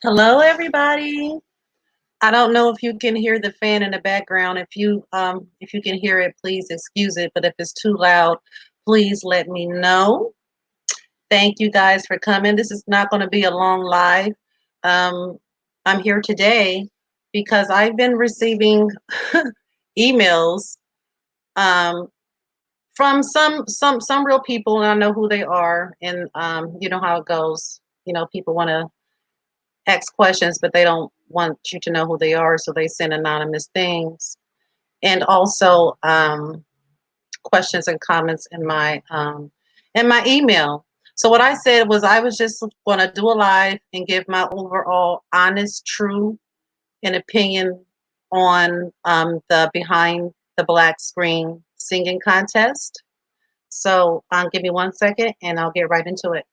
Hello, everybody. I don't know if you can hear the fan in the background. If you can hear it, please excuse it. But if it's too loud, please let me know. Thank you guys for coming. This is not going to be a long live. Um, I'm here today because I've been receiving emails um, from some real people, and I know who they are, and you know how it goes. People want to ask questions, but they don't want you to know who they are, so they send anonymous things. And also questions and comments in my email. So what I said was I was just going to do a live and give my overall honest, true, and opinion on the behind the black screen singing contest. So give me 1 second, and I'll get right into it.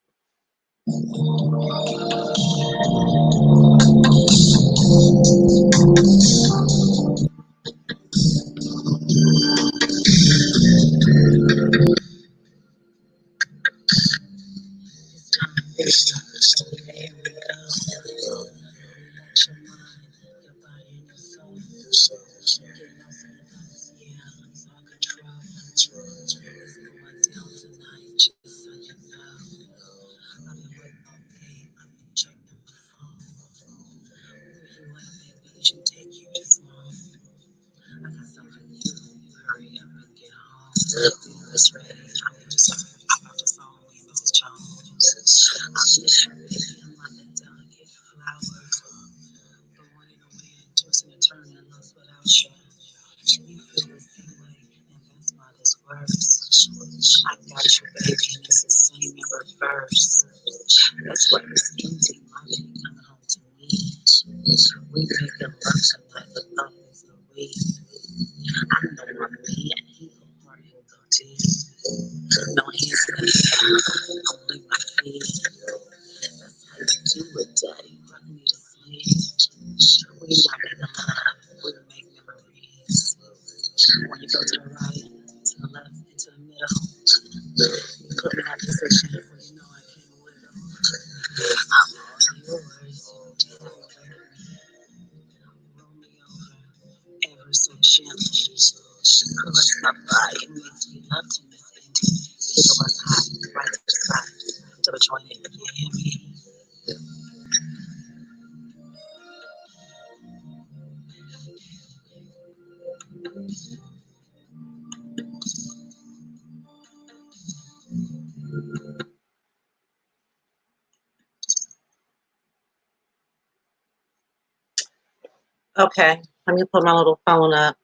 Okay, let me put my little phone up.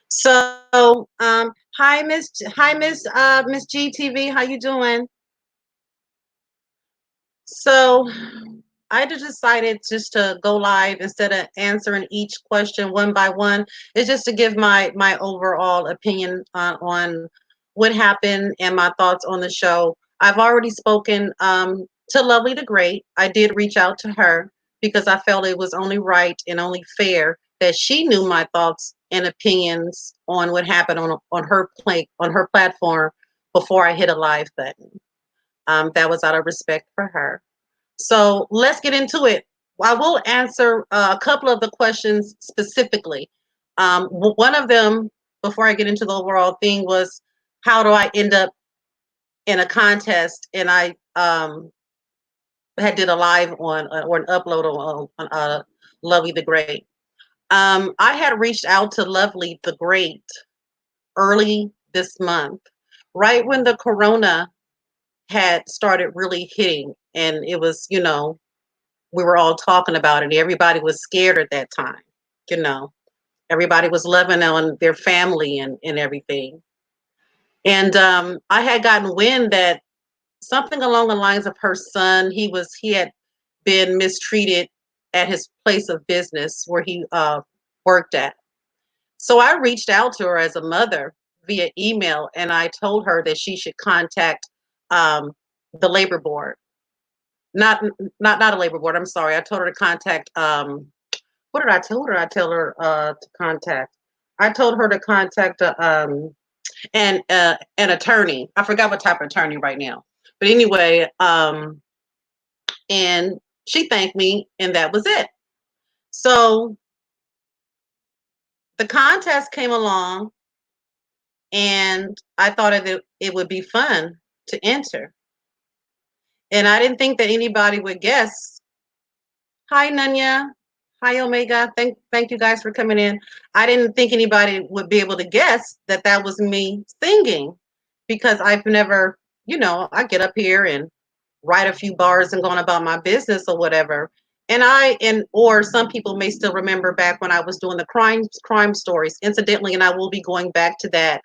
So, Miss GTV, how you doing? So, I just decided just to go live instead of answering each question one by one. It's just to give my overall opinion on what happened and my thoughts on the show. I've already spoken to Lovely the Great. I did reach out to her because I felt it was only right and only fair that she knew my thoughts and opinions on what happened on her platform before I hit a live button. That was out of respect for her. So let's get into it. I will answer a couple of the questions specifically. One of them, before I get into the overall thing, was how do I end up in a contest? And I had did a live on or an upload on Lovely the Great. I had reached out to Lovely the Great early this month, right when the corona had started really hitting, and it was, we were all talking about it. Everybody was scared at that time. You know, everybody was loving on their family and everything. And I had gotten wind that something along the lines of her son, he had been mistreated at his place of business where he worked at. So I reached out to her as a mother via email, and I told her that she should contact um, the labor board. Not a labor board. I'm sorry. I told her to contact. What did I tell her? I tell her to contact. I told her to contact an attorney. I forgot what type of attorney right now. But anyway, and She thanked me, and that was it. So the contest came along, and I thought it would be fun to enter. And I didn't think that anybody would guess. Hi, Nanya. Hi, Omega. Thank you guys for coming in. I didn't think anybody would be able to guess that that was me singing, because I've never, I get up here and write a few bars and going about my business or whatever. Or some people may still remember back when I was doing the crime stories, incidentally, and I will be going back to that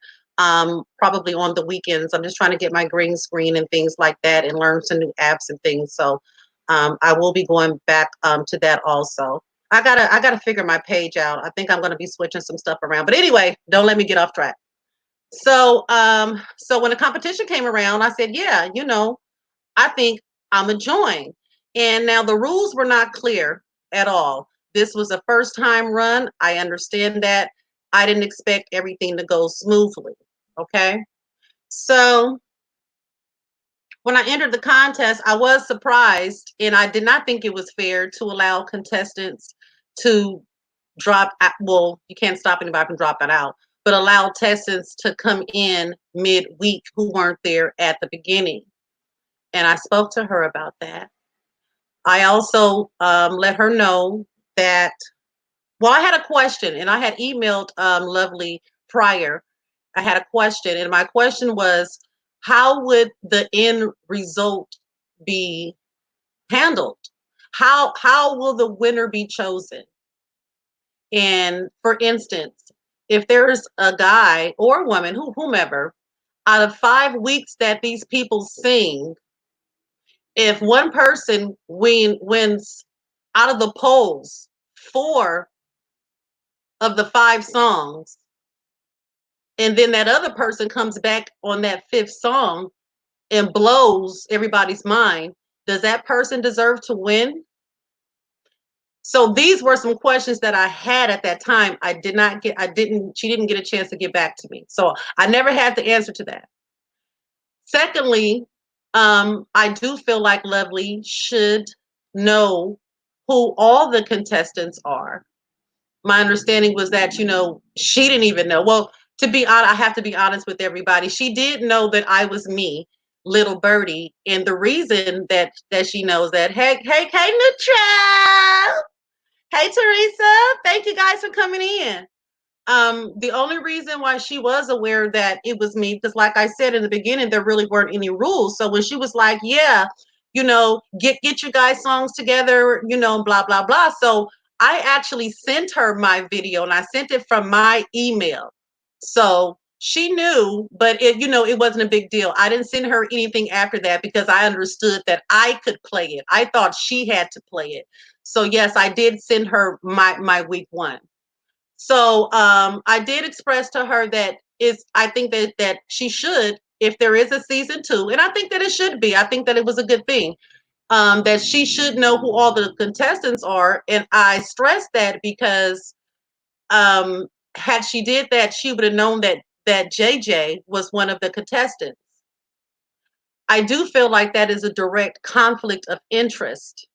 probably on the weekends. I'm just trying to get my green screen and things like that and learn some new apps and things. So I will be going back to that also. I gotta figure my page out. I think I'm gonna be switching some stuff around. But anyway, don't let me get off track. So when the competition came around, I said, yeah, I think I'm a join. And now the rules were not clear at all. This was a first time run. I understand that. I didn't expect everything to go smoothly. Okay. So when I entered the contest, I was surprised, and I did not think it was fair to allow contestants to well, you can't stop anybody from dropping out, but allow contestants to come in midweek who weren't there at the beginning. And I spoke to her about that. I also let her know that, well, I had a question, and I had emailed Lovely prior. I had a question, and my question was, how would the end result be handled? How will the winner be chosen? And for instance, if there's a guy or a woman, whomever, out of 5 weeks that these people sing, if one person wins out of the polls 4 of the 5 songs, and then that other person comes back on that fifth song and blows everybody's mind, does that person deserve to win? So these were some questions that I had at that time. She didn't get a chance to get back to me. So I never had the answer to that. Secondly, I do feel like Lovely should know who all the contestants are. My understanding was that, she didn't even know. Well, to be honest, I have to be honest with everybody. She did know that I was me, little birdie. And the reason that she knows that, hey, Neutral. Hey, Teresa. Thank you guys for coming in. The only reason why she was aware that it was me, because like I said in the beginning, there really weren't any rules. So when she was like, yeah, get you guys songs together, blah, blah, blah. So I actually sent her my video, and I sent it from my email. So she knew, but it wasn't a big deal. I didn't send her anything after that because I understood that I could play it. I thought she had to play it. So yes, I did send her my week one. So I did express to her that I think that she should, if there is a season two, and I think that it should be. I think that it was a good thing, that she should know who all the contestants are. And I stress that because had she did that, she would have known that JJ was one of the contestants. I do feel like that is a direct conflict of interest,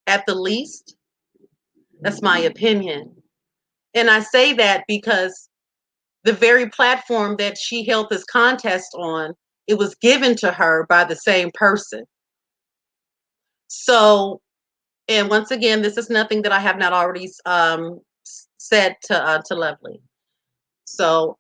at the least. That's my opinion. And I say that because the very platform that she held this contest on, it was given to her by the same person. So, and once again, this is nothing that I have not already said to Lovely. So,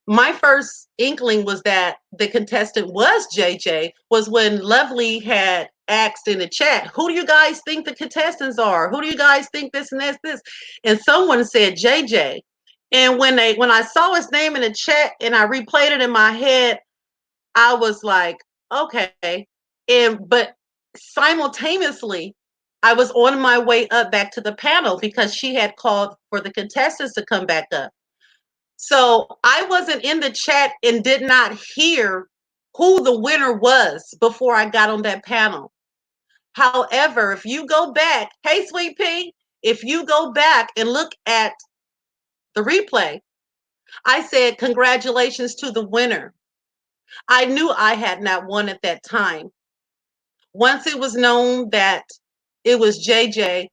my first inkling was that the contestant was JJ, was when Lovely had asked in the chat, who do you guys think the contestants are? Who do you guys think this and this? And someone said JJ. And when I saw his name in the chat and I replayed it in my head, I was like, okay. But simultaneously, I was on my way up back to the panel because she had called for the contestants to come back up. So I wasn't in the chat and did not hear who the winner was before I got on that panel. However, if you go back, hey, Sweet Pea, if you go back and look at the replay, I said, congratulations to the winner. I knew I had not won at that time. Once it was known that it was JJ,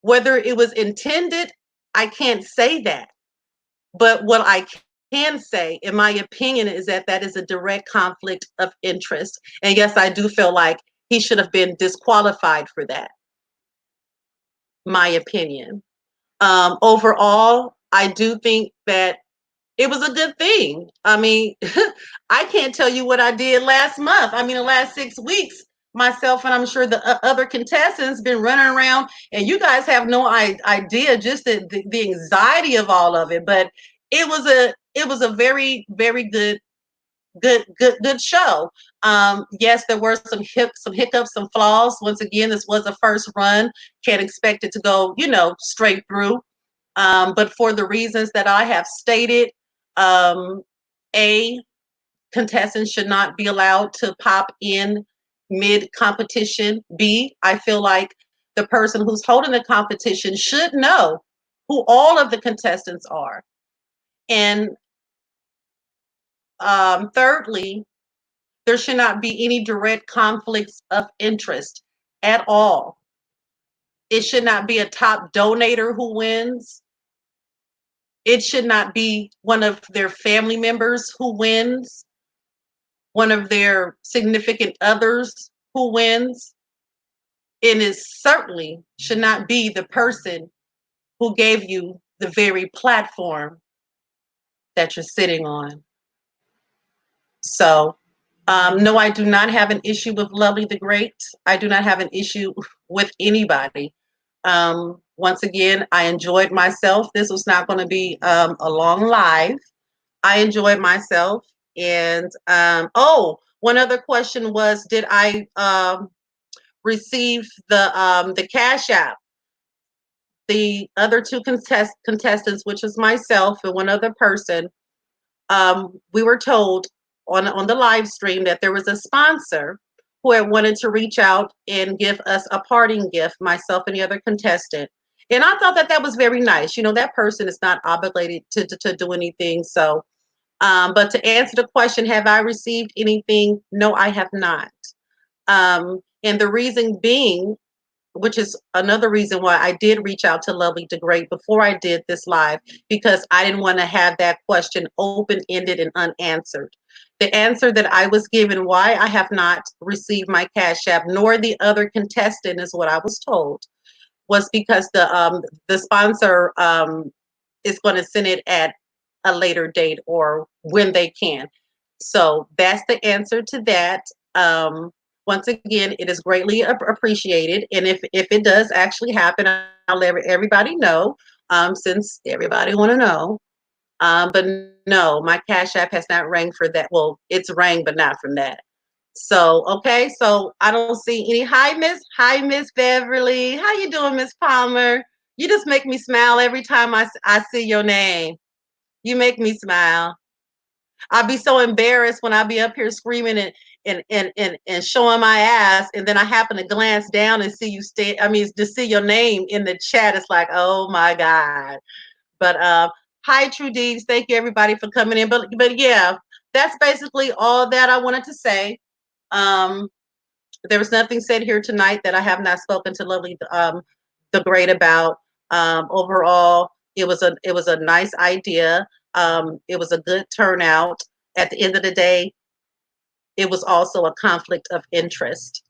whether it was intended, I can't say that. But what I can say, in my opinion, is that that is a direct conflict of interest. And yes, I do feel like he should have been disqualified for that, my opinion. Overall, I do think that it was a good thing. I mean, I can't tell you what I did last month. I mean, the last 6 weeks, myself and I'm sure the other contestants been running around, and you guys have no idea just the anxiety of all of it. But it was a very very good show. Yes, there were some hiccups, some flaws. Once again, this was a first run. Can't expect it to go, straight through. But for the reasons that I have stated, um, a contestants should not be allowed to pop in mid competition. B, I feel like the person who's holding the competition should know who all of the contestants are. And thirdly, there should not be any direct conflicts of interest at all. It should not be a top donator who wins. It should not be one of their family members who wins, one of their significant others who wins. And it certainly should not be the person who gave you the very platform that you're sitting on. So, no, I do not have an issue with Lovely the Great. I do not have an issue with anybody. Once again, I enjoyed myself. This was not going to be a long live. I enjoyed myself. And oh, one other question was, did I receive the Cash App? The other two contestants, which was myself and one other person, we were told on the live stream that there was a sponsor who had wanted to reach out and give us a parting gift, myself and the other contestant. And I thought that that was very nice. That person is not obligated to do anything. So, but to answer the question, have I received anything? No, I have not. And the reason being, which is another reason why I did reach out to Lovely to Great before I did this live, because I didn't want to have that question open-ended and unanswered. The answer that I was given why I have not received my Cash App, nor the other contestant, is what I was told, was because the sponsor is going to send it at a later date or when they can. So that's the answer to that. Once again, it is greatly appreciated, and if it does actually happen, I'll let everybody know. Since everybody want to know. But no, my Cash App has not rang for that. Well, it's rang, but not from that. So okay, so I don't see any. Hi Miss Beverly. How you doing, Miss Palmer? You just make me smile every time I see your name. You make me smile. I'd be so embarrassed when I be up here screaming and showing my ass, and then I happen to glance down and see you to see your name in the chat. It's like, oh my God. But hi True Deeds. Thank you everybody for coming in. But yeah, that's basically all that I wanted to say. Um, there was nothing said here tonight that I have not spoken to Lovely the Great about. Overall, it was a nice idea. It was a good turnout. At the end of the day, it was also a conflict of interest,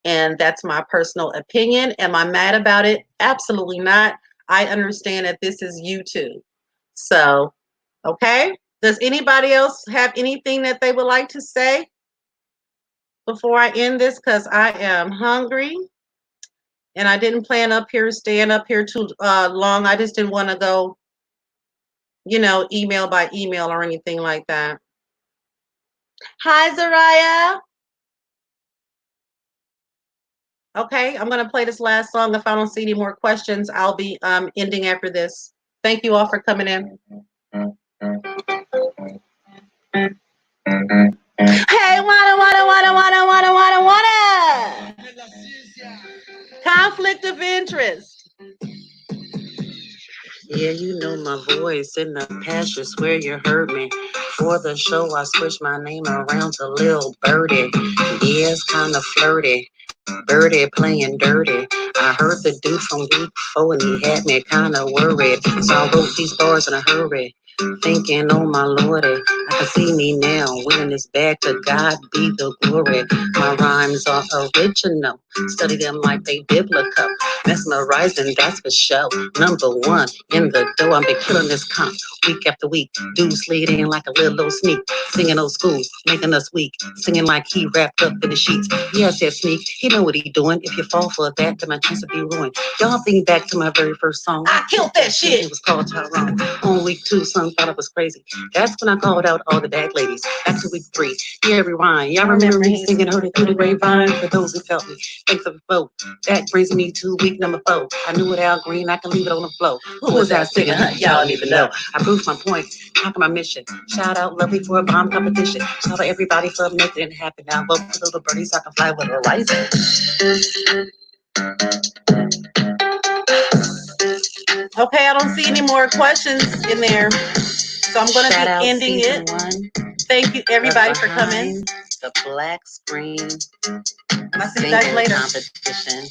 and that's my personal opinion. Am I mad about it? Absolutely not. I understand that this is YouTube, so okay. Does anybody else have anything that they would like to say before I end this? Because I am hungry. And I didn't plan up here, staying up here too long. I just didn't want to go, email by email or anything like that. Hi, Zariah. Okay, I'm gonna play this last song. If I don't see any more questions, I'll be ending after this. Thank you all for coming in. Hey, wanna. Conflict of interest. Yeah, you know my voice in the past, you swear you heard me. For the show, I switched my name around to Lil Birdie. Yeah, it's kind of flirty. Birdie playing dirty. I heard the dude from week 4 and he had me kinda worried. So I wrote these bars in a hurry. Thinking, oh my lordy, I can see me now, winning this bag to God be the glory. My rhymes are original, study them like they biblical. Mesmerizing, that's for show. Number one in the dough, I'm been killing this comp week after week. Dudes slid in like a little sneak, singing old school, making us weak, singing like he wrapped up in the sheets. Yeah, I said sneak, he know what he doing. If you fall for that, then my chance will be ruined. Y'all think back to my very first song. I killed that shit. It was called Tyrone. On week 2, some thought it was crazy. That's when I called out all the bad ladies. Back to week 3, yeah, rewind. Y'all remember me singing Heard It Through the Grapevine? For those who felt me, thanks for the vote. That brings me to week number 4. I knew it Al Green, I can leave it on the floor. Who was that singing? Y'all don't even know. I proved my point, conquer my mission. Shout out Lovely for a bomb competition. Shout out everybody for making it happen. Now vote for little birdie so I can fly with a license. Okay, I don't see any more questions in there. So I'm going to be ending it. Thank you, everybody, for coming. The Black Screen. I'll see you guys later. Competition.